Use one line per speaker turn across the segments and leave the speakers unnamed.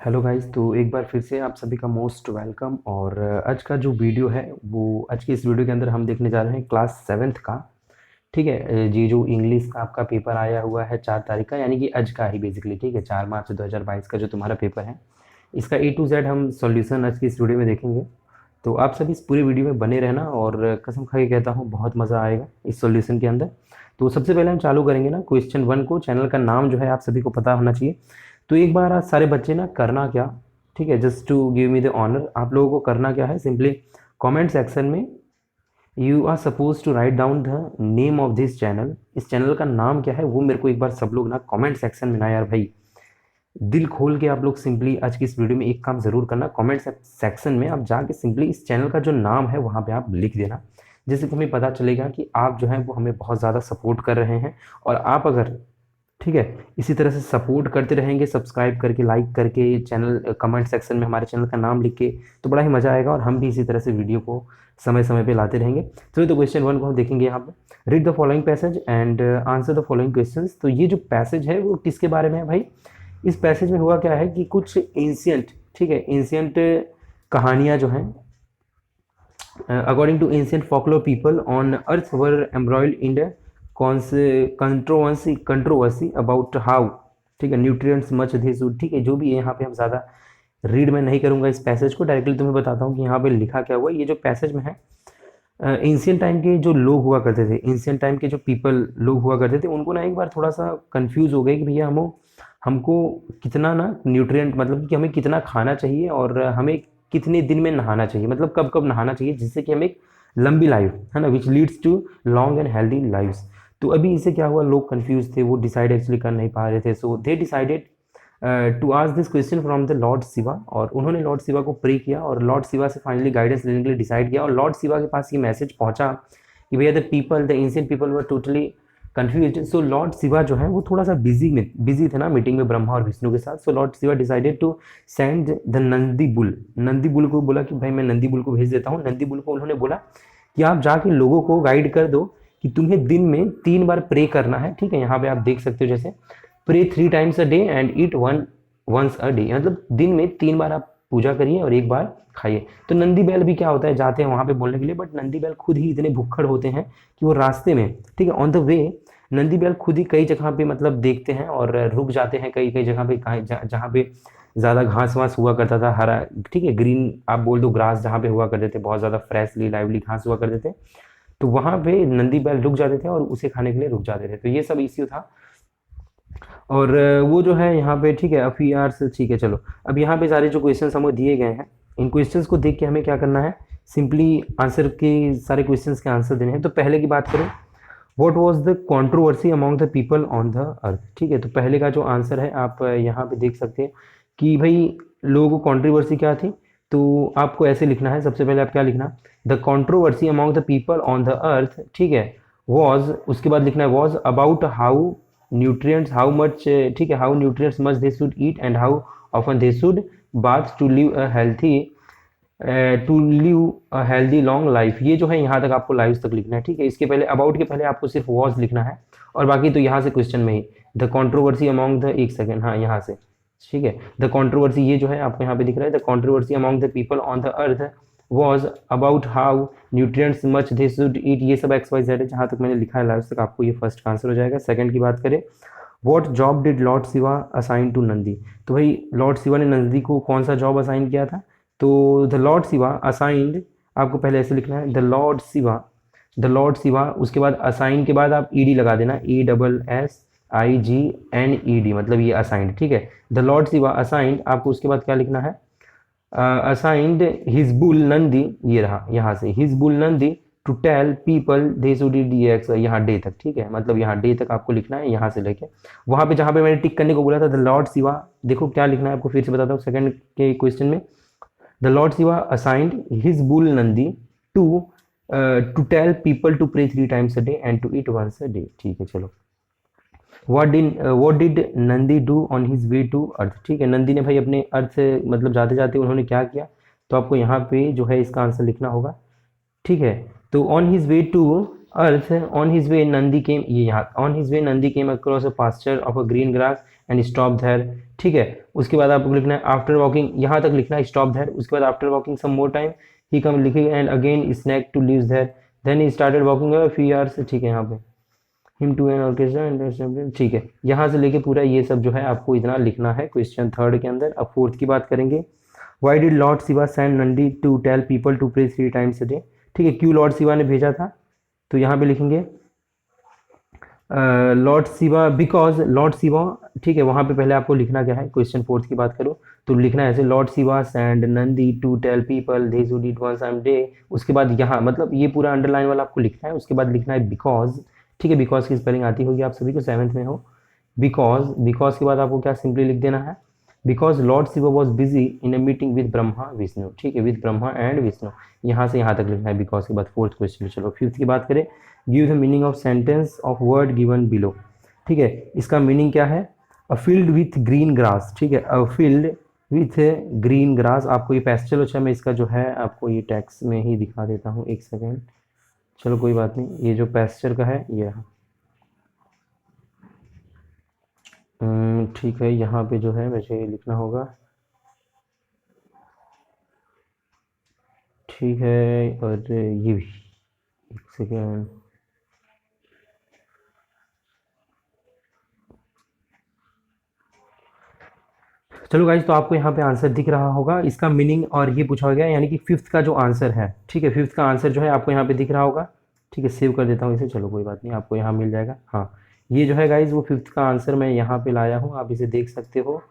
Hello guys. तो एक बार फिर से आप सभी का मोस्ट वेलकम। और आज का जो वीडियो है वो आज की इस वीडियो के अंदर हम देखने जा रहे हैं क्लास सेवन्थ का। ठीक है। ये जो इंग्लिश का आपका पेपर आया हुआ है 4 तारीख का, यानी कि आज का ही बेसिकली। ठीक है, 4 मार्च 2022 का जो तुम्हारा पेपर है, इसका A to Z हम सॉल्यूशन आज की इस वीडियो में देखेंगे। तो आप सभी इस पूरे वीडियो में बने रहना, और कसम खा के कहता हूँ बहुत मज़ा आएगा इस सॉल्यूशन के अंदर। तो सबसे पहले हम चालू करेंगे ना क्वेश्चन 1 को। चैनल का नाम जो है आप सभी को पता होना चाहिए। तो एक बार आज सारे बच्चे ना करना क्या, ठीक है, just to give me the honour, आप लोगों को करना क्या है, सिंपली कमेंट सेक्शन में you are suppose to write down the name of this channel. इस चैनल का नाम क्या है वो मेरे को एक बार सब लोग ना कमेंट सेक्शन में ना यार भाई दिल खोल के आप लोग सिंपली आज की इस वीडियो में एक काम ज़रूर करना। कमेंट सेक्शन में आप जाके सिंपली इस चैनल का जो नाम है वहाँ पे आप लिख देना, जिससे कि हमें पता चलेगा कि आप जो है वो हमें बहुत ज़्यादा सपोर्ट कर रहे हैं। और आप अगर, ठीक है, इसी तरह से सपोर्ट करते रहेंगे, सब्सक्राइब करके, लाइक करके, चैनल कमेंट सेक्शन में हमारे चैनल का नाम लिख के, तो बड़ा ही मज़ा आएगा। और हम भी इसी तरह से वीडियो को समय समय पे लाते रहेंगे। चलिए, तो क्वेश्चन 1 को हम देखेंगे यहाँ पे। Read the following passage and answer the following questions. तो ये जो पैसेज है वो किसके बारे में है भाई? इस पैसेज में हुआ क्या है कि कुछ एंशियंट, ठीक है, एंशियंट कहानियाँ जो हैं, according to ancient folklore people on earth were embroiled in the controversy about how, ठीक है, न्यूट्रिएंट्स मच दे शुड। ठीक है, जो भी है यहाँ पे हम ज़्यादा रीड में नहीं करूँगा इस पैसेज को, डायरेक्टली तुम्हें बताता हूँ कि यहाँ पे लिखा क्या हुआ। ये जो पैसेज में है, एंशियंट टाइम के जो लोग हुआ करते थे, एंशियंट टाइम के जो पीपल लोग हुआ करते थे, उनको ना एक बार थोड़ा सा कंफ्यूज हो गए कि भैया हमको कितना ना न्यूट्रिएंट, मतलब कि हमें कितना खाना चाहिए और हमें कितने दिन में नहाना चाहिए, मतलब कब कब नहाना चाहिए, जिससे कि हमें एक लंबी लाइफ है ना, which leads to long and healthy lifes. तो अभी इससे क्या हुआ, लोग कंफ्यूज थे, वो डिसाइड एक्चुअली कर नहीं पा रहे थे। So they decided to ask this question from the lord Shiva. और उन्होंने लॉर्ड शिवा को प्रे किया और लॉर्ड शिवा से फाइनली गाइडेंस लेने के लिए डिसाइड किया। और लॉर्ड शिवा के पास ये मैसेज पहुंचा कि भैया the ancient people were totally confuse. So lord Shiva जो है वो थोड़ा सा बिजी थे ना मीटिंग में ब्रह्मा और विष्णु के साथ। So lord Shiva decided to send the Nandi bull. Nandi bull को बोला कि भाई मैं नंदी बुल को भेज देता हूँ। नंदी बुल को उन्होंने बोला कि आप जाके लोगों को गाइड कर दो कि तुम्हें दिन में 3 बार प्रे करना है। ठीक है, यहाँ पे आप देख सकते हो, जैसे pray 3 times a day and eat once a day, मतलब दिन में 3 बार आप पूजा करिए और 1 बार खाइए। तो नंदी बैल भी क्या होता है, जाते हैं वहाँ पे बोलने के लिए, बट नंदी बैल खुद ही इतने भुक्खड़ होते हैं कि वो रास्ते में, ठीक है, ऑन द वे, नंदी बैल खुद ही कई जगह पे मतलब देखते हैं और रुक जाते हैं कई कई जगह पे, जहाँ पे ज़्यादा घास वास हुआ करता था, हरा, ठीक है, ग्रीन आप बोल दो, ग्रास जहाँ पे हुआ करते थे, बहुत ज़्यादा फ्रेशली लाइवली घास हुआ करते थे, तो वहाँ पे नंदी बैल रुक जाते थे और उसे खाने के लिए रुक जाते थे। तो ये सब इश्यू था। और वो जो है यहाँ पे, ठीक है, अफियार्स, ठीक है, चलो अब यहाँ पे सारे जो क्वेश्चंस हमें दिए गए हैं, इन क्वेश्चंस को देख के हमें क्या करना है, सिंपली आंसर के सारे क्वेश्चंस के आंसर देने हैं। तो पहले की बात करें, what was the controversy among the people on the earth. ठीक है, तो पहले का जो आंसर है आप यहाँ पे देख सकते हैं कि भाई लोगों को कंट्रोवर्सी क्या थी। तो आपको ऐसे लिखना है, सबसे पहले आप क्या लिखना, the controversy among the people on the earth, ठीक है, वॉज, उसके बाद लिखना है was about how nutrients how much, ठीक है, how nutrients much they should eat and how often they should bath to live a healthy, to live a healthy long life. ये जो है यहाँ तक आपको लाइफ तक लिखना है। ठीक है, इसके पहले अबाउट के पहले आपको सिर्फ वॉज लिखना है, और बाकी तो यहाँ से क्वेश्चन में ही द कंट्रोवर्सी अमॉन्ग द, एक सेकेंड, हाँ यहाँ से, ठीक है, द कंट्रोवर्सी ये जो है आपको यहाँ पे दिख रहा है, the controversy among the people on the earth was about how nutrients much they should ईट। ये सब एक्स वाई जेड है, जहाँ तक मैंने लिखा है लास्ट तक आपको ये फर्स्ट का आंसर हो जाएगा। सेकंड की बात करें, what job did Lord Shiva assign to Nandi. तो भाई लॉर्ड शिवा ने नंदी को कौन सा जॉब असाइन किया था? तो द लॉर्ड शिवा असाइंड, आपको पहले ऐसे लिखना है, the lord Shiva, the lord Shiva, उसके बाद असाइन के बाद आप ईडी लगा देना, ESSIGNED, मतलब ये असाइंड। ठीक है, द लॉर्ड शिवा असाइंड, आपको उसके बाद क्या लिखना है, असाइंड हिज बुल नंदी, ये रहा यहाँ से, his bull Nandi to tell people they should eat DX, यहाँ डे तक। ठीक है, मतलब यहाँ डे तक आपको लिखना है, यहाँ से लेके वहाँ पे जहाँ पे मैंने टिक करने को बोला था, द लॉर्ड शिवा, देखो क्या लिखना है आपको, फिर से बताता हूँ सेकंड के क्वेश्चन में, the Lord Shiva assigned his bull Nandi to tell people to pray 3 times a day and to eat once a day। ठीक है, चलो, what did Nandi do on his way to earth। ठीक है, नंदी ने भाई अपने अर्थ से मतलब जाते जाते उन्होंने क्या किया, तो आपको यहाँ पे जो है इसका आंसर लिखना होगा। ठीक है, तो on his way to earth, on his way Nandi came, ये यहाँ, on his way Nandi came across a pasture of a green grass and stop there, ठीक है। उसके बाद आपको लिखना है आफ्टर वॉकिंग, यहाँ तक लिखना है स्टॉप देयर। उसके बाद after walking some more time he come लिखिए and again snack to leaves there, then he started walking a few hours, ठीक है। यहाँ pay him to an orchestra, ठीक है। यहाँ से लेके पूरा ये सब जो है आपको इतना लिखना है क्वेश्चन थर्ड के अंदर। अब फोर्थ की बात करेंगे। Why did Lord Shiva send Nandi to tell people to pray 3 times a day, ठीक है। क्यों लॉर्ड शिवा ने भेजा था, तो यहाँ पे लिखेंगे Lord Shiva because Lord Shiva, ठीक है। वहाँ पे पहले आपको लिखना क्या है, क्वेश्चन फोर्थ की बात करो तो लिखना है ऐसे, Lord Shiva send Nandi to tell people they should eat once time day. उसके बाद यहाँ मतलब ये पूरा अंडरलाइन वाला आपको लिखना है। उसके बाद लिखना है बिकॉज, ठीक है। बिकॉज की स्पेलिंग आती होगी आप सभी को, 7th में हो। बिकॉज, बिकॉज के बाद आपको क्या सिंपली लिख देना है, because Lord Shiva was busy in a meeting with Brahma Vishnu, ठीक है, विद ब्रह्मा एंड विष्णु। यहाँ से यहाँ तक लिखना है बिकॉज के बाद फोर्थ क्वेश्चन। चलो फिफ्थ की बात करें। Give the meaning of sentence of word given below, ठीक है। इसका मीनिंग क्या है, a field with green grass, ठीक है, a field with green grass. आपको ये पैसेज, चलो अच्छा मैं इसका जो है आपको ये टेक्स्ट में ही दिखा देता हूँ, एक सेकेंड। चलो कोई बात नहीं, ये जो पैसेजर का है ये ठीक है। यहाँ पे जो है मुझे लिखना होगा, ठीक है। और ये भी एक सेकेंड, चलो गाइज, तो आपको यहाँ पे आंसर दिख रहा होगा इसका मीनिंग, और ये पूछा गया यानी कि फिफ्थ का जो आंसर है, ठीक है। फिफ्थ का आंसर जो है आपको यहाँ पे दिख रहा होगा, ठीक है। सेव कर देता हूँ इसे, चलो कोई बात नहीं, आपको यहाँ मिल जाएगा। हाँ, ये जो है गाइज वो फिफ्थ का आंसर मैं यहाँ पे लाया हूँ, आप इसे देख सकते हो,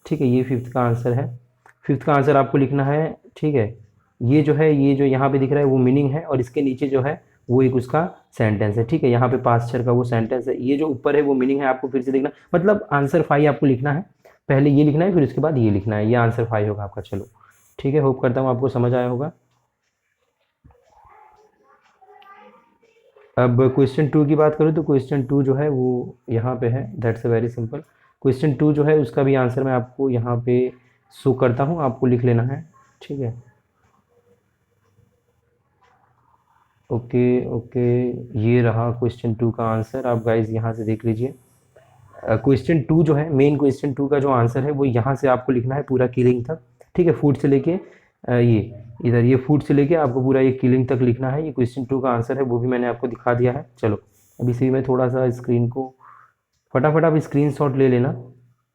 ठीक है। ये फिफ्थ का आंसर है। फिफ्थ का आंसर आपको लिखना है, ठीक है। ये जो है, ये जो यहाँ पे दिख रहा है वो मीनिंग है, और इसके नीचे जो है वो एक उसका सेंटेंस है, ठीक है। यहाँ पे पास्चर का वो सेंटेंस है, ये जो ऊपर है वो मीनिंग है। आपको फिर से देखना, मतलब आंसर 5 आपको लिखना है, पहले ये लिखना है फिर उसके बाद ये लिखना है, ये आंसर 5 होगा आपका। चलो ठीक है, होप करता हूँ आपको समझ आया होगा। अब क्वेश्चन 2 की बात करूँ तो क्वेश्चन 2 जो है वो यहाँ पे है, that's a very simple. Question 2 जो है उसका भी आंसर मैं आपको यहाँ पे शो करता हूँ, आपको लिख लेना है, ठीक है। ओके ओके, ये रहा क्वेश्चन 2 का आंसर, आप गाइज यहाँ से देख लीजिए। क्वेश्चन 2 जो है, मेन क्वेश्चन 2 का जो आंसर है वो यहाँ से आपको लिखना है पूरा किलिंग तक, ठीक है। फूड से लेके ये इधर, ये फूड से लेके आपको पूरा ये किलिंग तक लिखना है। ये क्वेश्चन 2 का आंसर है, वो भी मैंने आपको दिखा दिया है। चलो अब इसी में थोड़ा सा स्क्रीन को फटाफट आप स्क्रीन शॉट ले लेना,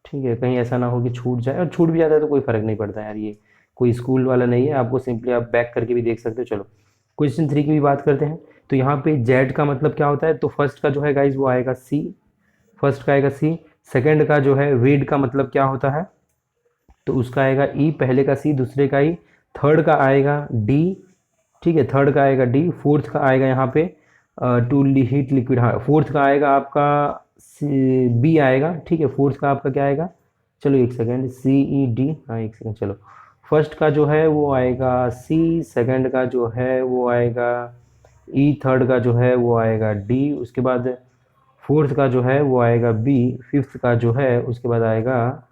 ठीक है। कहीं ऐसा ना हो कि छूट जाए, और छूट भी जाता है तो कोई फ़र्क नहीं पड़ता यार, ये कोई स्कूल वाला नहीं है, आपको सिंपली आप बैक करके भी देख सकते हो। चलो क्वेश्चन 3 की भी बात करते हैं। तो यहाँ पे जेड का मतलब क्या होता है, तो फर्स्ट का जो है गाइज वो आएगा सी, फर्स्ट का आएगा सी। सेकंड का जो है वेड का मतलब क्या होता है, तो उसका आएगा ई, पहले का सी दूसरे का ई। थर्ड का आएगा डी, ठीक है, थर्ड का आएगा डी। फोर्थ का आएगा यहाँ पे टू हीट लिक्विड, हाँ फोर्थ का आएगा आपका बी आएगा, ठीक है। फोर्थ का आपका क्या आएगा, चलो एक सेकेंड, सी ई डी, हाँ एक सेकेंड। चलो फर्स्ट का जो है वो आएगा सी, सेकंड का जो है वो आएगा ई, थर्ड का जो है वो आएगा डी, उसके बाद फोर्थ का जो है वो आएगा बी, फिफ्थ का जो है उसके बाद आएगा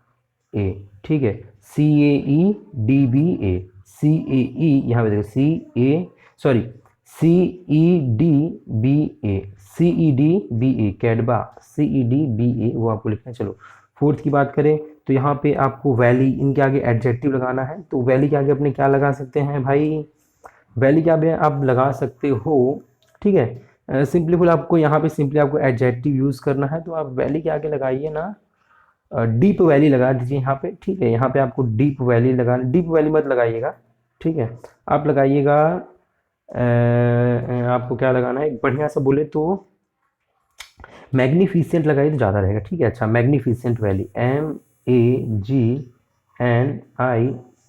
ए, ठीक है। सी ए ई डी बी ए, सी ए ई, यहाँ पे देखो C A, sorry C E D B A, C E D B A, कैडबा, C E D B A, वो आपको लिखना है। चलो फोर्थ की बात करें तो यहाँ पे आपको वैली, इनके आगे एडजेक्टिव लगाना है। तो वैली के आगे अपने क्या लगा सकते हैं भाई, वैली के आगे आप लगा सकते हो, ठीक है। सिंपली फुल आपको यहाँ पे सिंपली आपको एडजेक्टिव यूज़ करना है, तो आप वैली के आगे लगाइए ना, डीप वैली लगा दीजिए यहाँ पे, ठीक है। यहाँ पे आपको डीप वैली लगाना, डीप वैली मत लगाइएगा, ठीक है। आप लगाइएगा आपको क्या लगाना है, बढ़िया सा बोले तो मैग्निफिसेंट लगाइए तो ज़्यादा रहेगा, ठीक है। अच्छा, मैग्निफिसेंट वैली,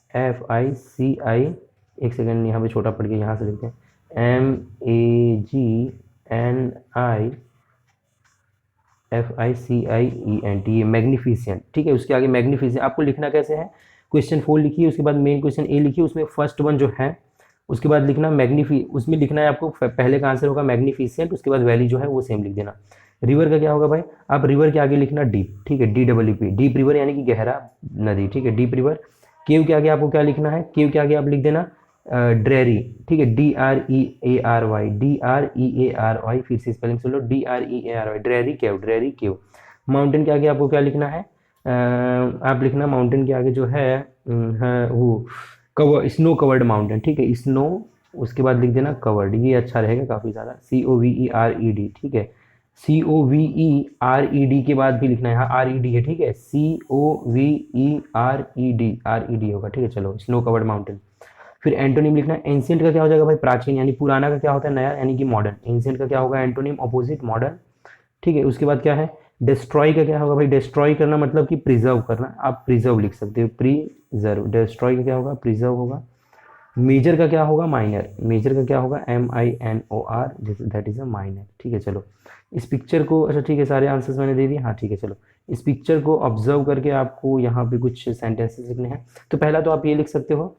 MAGNIFICI, एक सेकेंड यहाँ पे छोटा पड़ गया, यहाँ से लिखते हैं MAGNIFICIENT, ये मैग्निफिसेंट, ठीक है। उसके आगे मैग्निफिसेंट आपको लिखना कैसे है, क्वेश्चन 4 लिखिए, उसके बाद मेन क्वेश्चन ए लिखिए, उसमें फर्स्ट वन जो है उसके बाद लिखना उसमें लिखना है आपको, पहले का आंसर होगा मैग्निफिसेंट, उसके बाद वैली जो है वो सेम लिख देना। रिवर का क्या होगा भाई, आप रिवर के आगे लिखना डीप, ठीक है, DEEP, डीप रिवर यानी कि गहरा नदी, ठीक है, डीप रिवर। केव के आगे आपको क्या लिखना है, केव के आगे आप लिख देना ड्रेरी, ठीक है, DREARY, DREARY, फिर से स्पेलिंग सुन लो, DREARY, ड्रेरी केव, ड्रेरी केव। माउंटेन के आगे आपको क्या लिखना है, आप लिखना माउंटेन के आगे जो है वो कवर, स्नो कवर्ड माउंटेन, ठीक है, स्नो, उसके बाद लिख देना कवर्ड, ये अच्छा रहेगा काफ़ी ज़्यादा, COVERED, ठीक है, COVERED के बाद भी लिखना है, यहाँ RED है, ठीक है, COVERED होगा, ठीक है। चलो, स्नो कवर्ड माउंटेन। फिर एंटोनिम लिखना है। एंशियंट का क्या हो जाएगा भाई? प्राचीन, यानी पुराना का क्या होता है? नया, यानी कि मॉडर्न। एंशियंट का क्या होगा? एंटोनिम, अपोजिट, मॉडर्न, ठीक है। उसके बाद क्या है? डिस्ट्रॉय का क्या होगा भाई? डिस्ट्रॉय करना मतलब कि प्रिजर्व करना, आप प्रिजर्व लिख सकते हो, प्रिजर्व। डिस्ट्रॉय का क्या होगा? प्रिजर्व होगा। मेजर का क्या होगा? माइनर। मेजर का क्या होगा? MINOR, that is a minor, ठीक है। चलो, इस पिक्चर को, अच्छा ठीक है, सारे आंसर्स मैंने दे दिए, हाँ ठीक है। चलो, इस पिक्चर को ऑब्जर्व करके आपको यहाँ पे कुछ सेंटेंसेस लिखने हैं। तो पहला तो आप ये लिख सकते हो,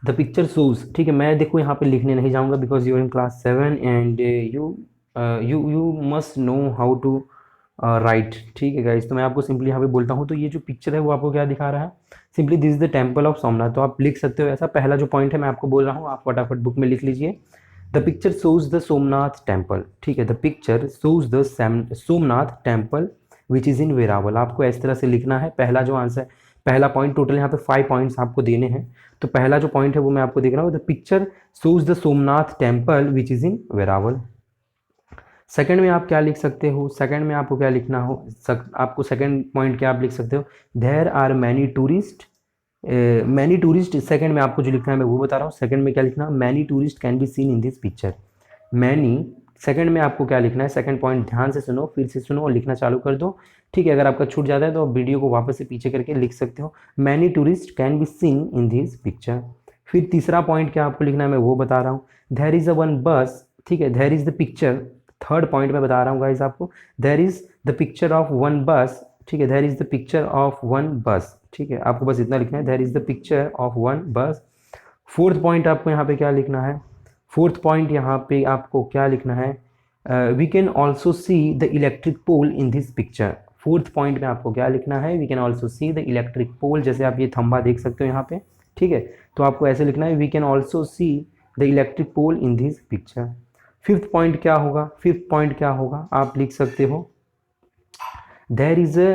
द पिक्चर शोज, ठीक है। मैं देखो यहाँ पे लिखने नहीं जाऊँगा because you are in class 7 and you must know how to write, ठीक है गाइज। तो मैं आपको सिंपली यहाँ पे बोलता हूँ, तो ये जो पिक्चर है वो आपको क्या दिखा रहा है? Simply this is the temple of Somnath. तो आप लिख सकते हो ऐसा। पहला जो पॉइंट है मैं आपको बोल रहा हूँ, आप फटाफट बुक में लिख लीजिए। The picture shows the Somnath temple, ठीक है। The picture shows the Somnath temple which is in Veraval. आपको इस तरह से लिखना है। पहला जो आंसर, पहला पॉइंट, टोटल यहाँ पे 5 पॉइंट्स आपको देने हैं। तो पहला जो पॉइंट है वो मैं आपको देख रहा हूँ, the picture shows the Somnath temple which is in Veraval. Second में आप क्या लिख सकते हो? सेकंड में आपको क्या लिखना हो? आपको सेकंड पॉइंट क्या आप लिख सकते हो? There are many tourist, many tourist. Second में आपको जो लिखना है मैं वो बता रहा हूँ। सेकंड में क्या लिखना है? Many tourist can be seen in this picture. Many, second में आपको क्या लिखना है? सेकंड पॉइंट ध्यान से सुनो, फिर से सुनो और लिखना चालू कर दो, ठीक है। अगर आपका छूट जाता है तो आप वीडियो को वापस से पीछे करके लिख सकते हो। Many tourist can be seen in this picture. फिर तीसरा पॉइंट क्या आपको लिखना है मैं वो बता रहा हूँ। There is a one bus, ठीक है, there is the picture. Third point मैं बता रहा हूँ गाइस आपको, there is the picture of one bus, ठीक है, there is the picture of one bus, ठीक है। आपको बस इतना लिखना है, there is the picture of one bus. Fourth point आपको यहाँ पे क्या लिखना है? फोर्थ पॉइंट यहाँ पे आपको क्या लिखना है? We can also see the electric pole in this picture. Fourth point में आपको क्या लिखना है? We can also see the electric pole. जैसे आप ये थंबा देख सकते हो यहाँ पे, ठीक है, तो आपको ऐसे लिखना है, we can also see the electric pole in this picture. Fifth point क्या होगा? फिफ्थ पॉइंट क्या होगा? आप लिख सकते हो, there is a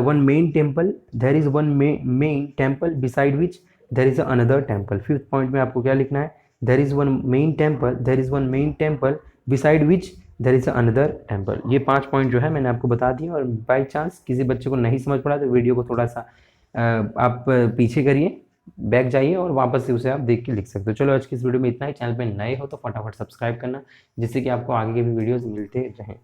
one main temple, there is one main temple beside which there is another temple। Fifth point में आपको क्या लिखना है? there is one main temple, there is one main temple beside which there is another temple। ये 5 point जो है मैंने आपको बता दिए। और बाई चांस किसी बच्चे को नहीं समझ पड़ा तो वीडियो को थोड़ा सा आप पीछे करिए, बैक जाइए और वापस से उसे आप देख के लिख सकते हो। चलो, आज की इस वीडियो में इतना ही। चैनल पे नए हो तो फटाफट सब्सक्राइब करना, जिससे कि आपको आगे के भी वीडियोस मिलते रहें।